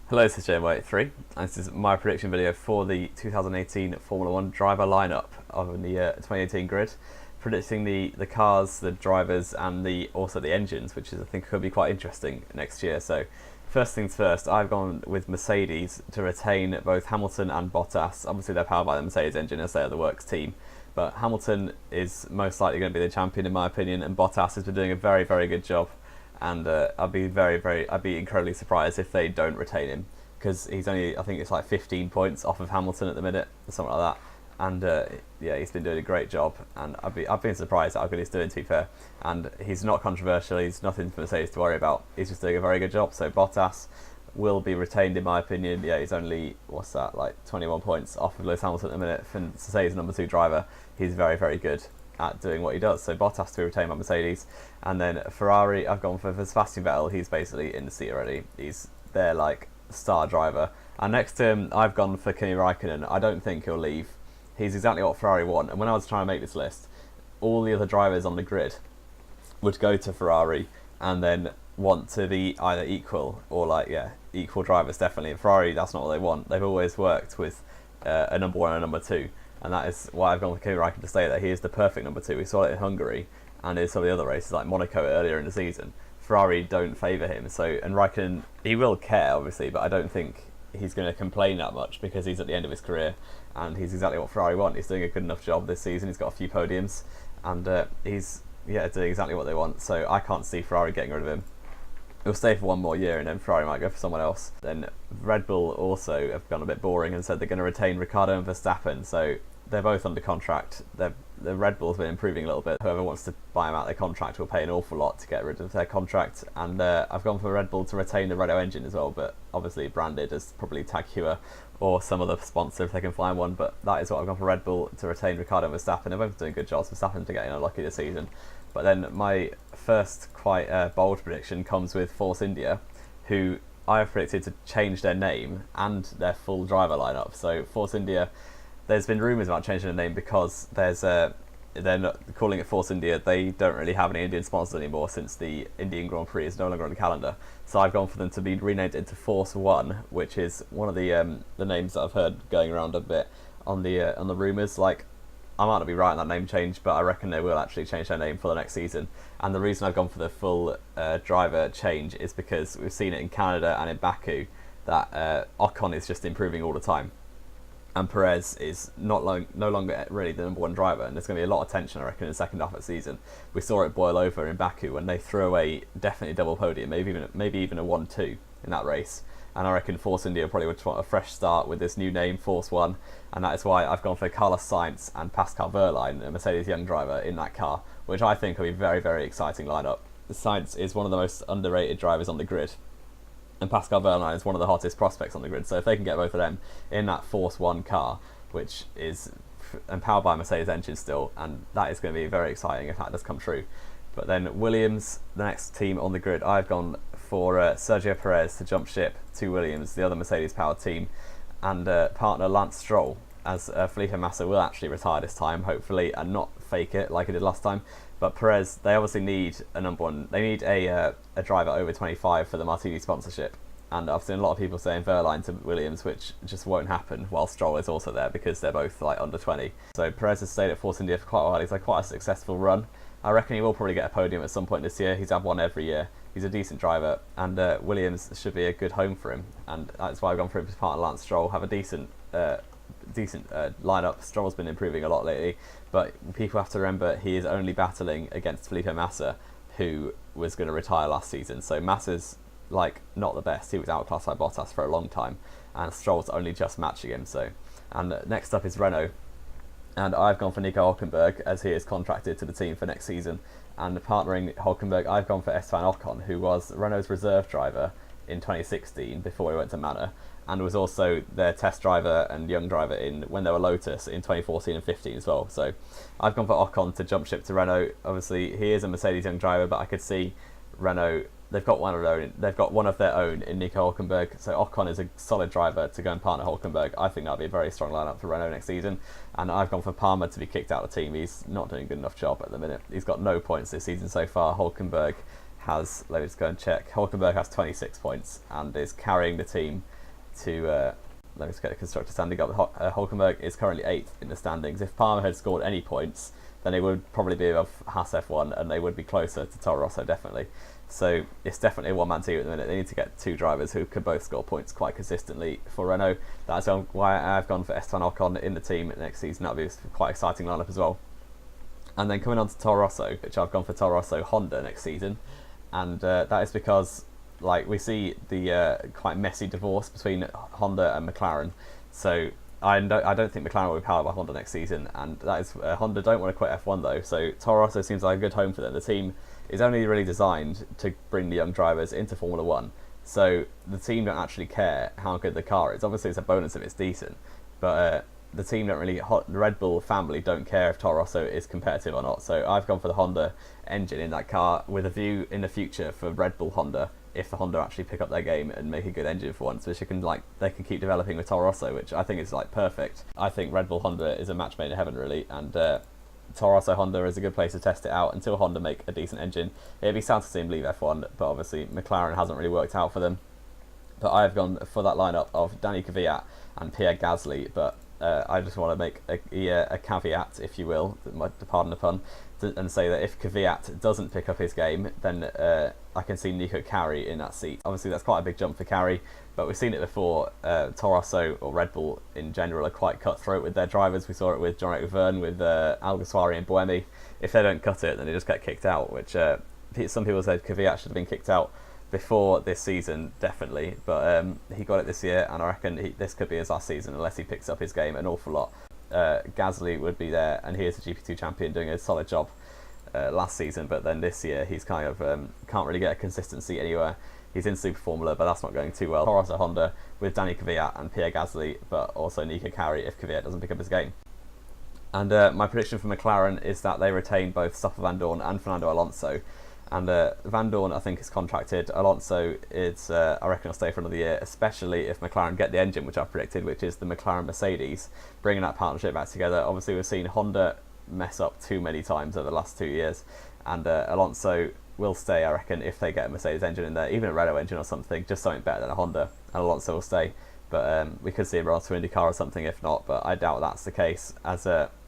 Hello, this is JM83, and this is my prediction video for the 2018 Formula 1 driver lineup of the 2018 grid, predicting the cars, the drivers, and also the engines, which I think could be quite interesting next year. So, first things first, I've gone with Mercedes to retain both Hamilton and Bottas. Obviously, they're powered by the Mercedes engine as they are the works team, but Hamilton is most likely going to be the champion in my opinion, and Bottas has been doing a very, very good job. And I'd be incredibly surprised if they don't retain him, because he's only, I think it's like 15 points off of Hamilton at the minute, or something like that. And yeah, he's been doing a great job, and I've been surprised at how good he's doing, to be fair. And he's not controversial, he's nothing for Mercedes to worry about, he's just doing a very good job. So Bottas will be retained in my opinion. Yeah, he's only, what's that, like 21 points off of Lewis Hamilton at the minute. For Mercedes number 2 driver, he's very, very good at doing what he does. So Bottas to be retained by Mercedes. And then Ferrari, I've gone for Sebastian Vettel. He's basically in the seat already. He's their like star driver. And next to him, I've gone for Kimi Raikkonen. I don't think he'll leave. He's exactly what Ferrari want. And when I was trying to make this list, all the other drivers on the grid would go to Ferrari and then want to be either equal or equal drivers, definitely. And Ferrari, that's not what they want. They've always worked with a number 1 and a number 2. And that is why I've gone for Kimi Raikkonen to say that he is the perfect number 2. We saw it in Hungary and in some of the other races like Monaco earlier in the season. Ferrari don't favour him, and Raikkonen, he will care obviously, but I don't think he's going to complain that much because he's at the end of his career and he's exactly what Ferrari want. He's doing a good enough job this season. He's got a few podiums and he's doing exactly what they want. So I can't see Ferrari getting rid of him. He'll stay for one more year and then Ferrari might go for someone else. Then Red Bull also have gone a bit boring and said they're going to retain Ricciardo and Verstappen. So they're both under contract. The Red Bull's been improving a little bit. Whoever wants to buy them out their contract will pay an awful lot to get rid of their contract. And I've gone for Red Bull to retain the Renault engine as well, but obviously branded as probably Tag Heuer or some other sponsor if they can find one. But that is what I've gone for Red Bull to retain Ricciardo and Verstappen. They're both doing good jobs. Verstappen to getting unlucky this season. But then my first quite bold prediction comes with Force India, who I have predicted to change their name and their full driver lineup. So Force India, there's been rumours about changing the name because they're not calling it Force India. They don't really have any Indian sponsors anymore since the Indian Grand Prix is no longer on the calendar. So I've gone for them to be renamed into Force One, which is one of the names that I've heard going around a bit on the rumours. Like, I might not be right on that name change, but I reckon they will actually change their name for the next season. And the reason I've gone for the full driver change is because we've seen it in Canada and in Baku that Ocon is just improving all the time. And Perez is no longer really the number 1 driver, and there's going to be a lot of tension, I reckon, in the second half of the season. We saw it boil over in Baku when they threw away definitely double podium, maybe even a 1-2 in that race. And I reckon Force India probably would want a fresh start with this new name, Force One, and that is why I've gone for Carlos Sainz and Pascal Beuerlein, a Mercedes young driver, in that car, which I think will be a very, very exciting lineup. Sainz is one of the most underrated drivers on the grid, and Pascal Beuerlein is one of the hottest prospects on the grid. So if they can get both of them in that Force One car, which is powered by Mercedes engines still, and that is going to be very exciting if that does come true. But then Williams, the next team on the grid, I've gone for Sergio Perez to jump ship to Williams, the other Mercedes powered team, and partner Lance Stroll, as Felipe Massa will actually retire this time, hopefully, and not fake it like he did last time. But Perez, they obviously need a number 1. They need a driver over 25 for the Martini sponsorship. And I've seen a lot of people saying Beuerlein to Williams, which just won't happen, while Stroll is also there because they're both like under 20. So Perez has stayed at Force India for quite a while. He's had quite a successful run. I reckon he will probably get a podium at some point this year. He's had one every year. He's a decent driver, and Williams should be a good home for him. And that's why I've gone for him as part of Lance Stroll. Have a decent lineup. Stroll's been improving a lot lately, but people have to remember he is only battling against Felipe Massa, who was going to retire last season. So Massa's like not the best. He was outclassed by Bottas for a long time, and Stroll's only just matching him. So, and next up is Renault, and I've gone for Nico Hülkenberg as he is contracted to the team for next season. And partnering Hülkenberg, I've gone for Esteban Ocon, who was Renault's reserve driver in 2016 before he went to Manor, and was also their test driver and young driver when they were Lotus in 2014 and 15 as well. So I've gone for Ocon to jump ship to Renault. Obviously he is a Mercedes young driver, but I could see Renault, they've got one of their own in Nico Hülkenberg. So Ocon is a solid driver to go and partner Hülkenberg. I think that'll be a very strong lineup for Renault next season. And I've gone for Palmer to be kicked out of the team. He's not doing a good enough job at the minute. He's got no points this season so far. Hülkenberg has, let me just go and check, Hülkenberg has 26 points and is carrying the team to let me just get the constructor standing up. Hulkenberg is currently 8th in the standings. If Palmer had scored any points, then it would probably be above Haas F1, and they would be closer to Toro Rosso, definitely. So it's definitely a one-man team at the minute. They need to get 2 drivers who can both score points quite consistently for Renault. That's why I've gone for Esteban Ocon in the team next season. That would be a quite exciting lineup as well. And then coming on to Toro Rosso, which I've gone for Toro Rosso Honda next season, and that is because we see the quite messy divorce between Honda and McLaren. So I don't think McLaren will be powered by Honda next season, and that is Honda don't want to quit F1 though. So Toro Rosso seems like a good home for them. The team is only really designed to bring the young drivers into Formula 1. So the team don't actually care how good the car is. Obviously it's a bonus if it's decent, but the team don't really, the Red Bull family don't care if Toro Rosso is competitive or not. So I've gone for the Honda engine in that car with a view in the future for Red Bull Honda, if the Honda actually pick up their game and make a good engine for once, which they can keep developing with Toro Rosso, which I think is perfect. I think Red Bull Honda is a match made in heaven really, and Toro Rosso Honda is a good place to test it out until Honda make a decent engine. It'd be sad to see them leave F1, but obviously McLaren hasn't really worked out for them. But I've gone for that lineup of Danny Kvyat and Pierre Gasly, but I just want to make a caveat, if you will, pardon the pun, and say that if Kvyat doesn't pick up his game, then I can see Nico Carey in that seat. Obviously that's quite a big jump for Carey, but we've seen it before. Toro Rosso, or Red Bull in general, are quite cutthroat with their drivers. We saw it with Jean-Eric Vergne, with Alguersuari and Buemi. If they don't cut it, then they just get kicked out, which some people said Kvyat should have been kicked out before this season, definitely, but he got it this year, and I reckon this could be his last season unless he picks up his game an awful lot. Gasly would be there, and he is a GP2 champion doing a solid job last season, but then this year he's kind of can't really get a consistency anywhere. He's in Super Formula, but that's not going too well. Toro Rosso Honda with Danny Kvyat and Pierre Gasly, but also Nico Carey if Kvyat doesn't pick up his game. And my prediction for McLaren is that they retain both Stoffel Vandoorne and Fernando Alonso. And Vandoorne, I think, is contracted. Alonso is, I reckon, will stay for another year, especially if McLaren get the engine, which I've predicted, which is the McLaren Mercedes, bringing that partnership back together. Obviously, we've seen Honda mess up too many times over the last 2 years, and Alonso will stay, I reckon, if they get a Mercedes engine in there, even a Renault engine or something, just something better than a Honda, and Alonso will stay. But we could see him run to IndyCar or something if not, but I doubt that's the case, as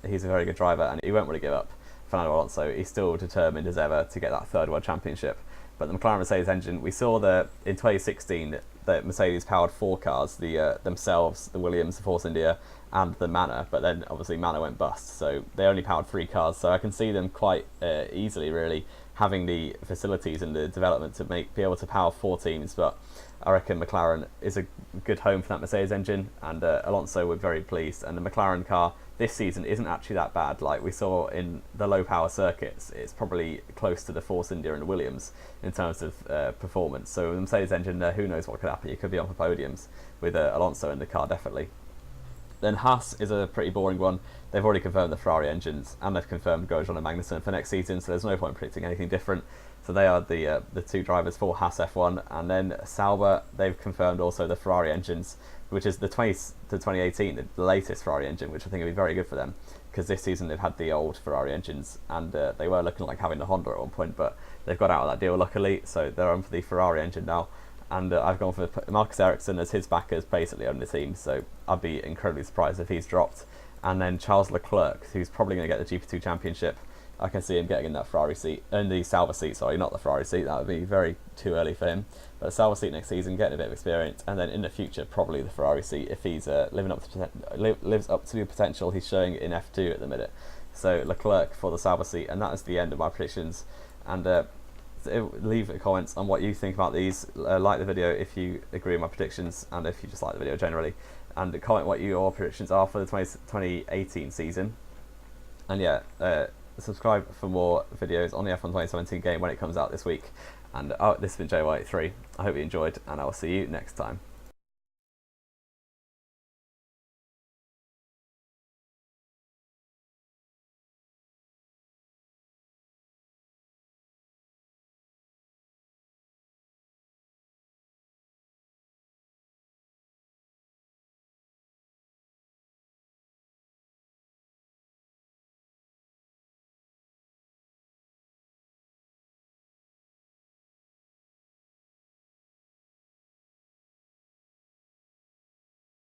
he's a very good driver and he won't really give up. Fernando Alonso, he's still determined as ever to get that 3rd World Championship. But the McLaren Mercedes engine, we saw in 2016 that Mercedes powered 4 cars, themselves, the Williams, the Force India, and the Manor, but then obviously Manor went bust, so they only powered 3 cars. So I can see them quite easily really having the facilities and the development to be able to power 4 teams. But I reckon McLaren is a good home for that Mercedes engine, and Alonso were very pleased. And the McLaren car this season isn't actually that bad. Like we saw in the low power circuits, it's probably close to the Force India and the Williams in terms of performance. So the Mercedes engine, who knows what could happen? You could be on for podiums with Alonso in the car, definitely. Then Haas is a pretty boring one. They've already confirmed the Ferrari engines, and they've confirmed Grosjean and Magnussen for next season, so there's no point predicting anything different. So they are the 2 drivers for Haas F1. And then Sauber, they've confirmed also the Ferrari engines, which is the 2018, the latest Ferrari engine, which I think will be very good for them, because this season they've had the old Ferrari engines, and they were looking like having the Honda at one point, but they've got out of that deal luckily, so they're on for the Ferrari engine now. And I've gone for Marcus Ericsson as his backers basically on the team, so I'd be incredibly surprised if he's dropped. And then Charles Leclerc, who's probably going to get the GP2 championship, I can see him getting in that Ferrari seat, in the Sauber seat, sorry, not the Ferrari seat, that would be very too early for him. But the Sauber seat next season, getting a bit of experience, and then in the future, probably the Ferrari seat if he's lives up to the potential he's showing in F2 at the minute. So Leclerc for the Sauber seat, and that is the end of my predictions. And leave comments on what you think about these. Like the video if you agree with my predictions, and if you just like the video generally, and comment what your predictions are for the 2018 season. And yeah, subscribe for more videos on the F1 2017 game when it comes out this week. And this has been JY83. I hope you enjoyed, and I will see you next time.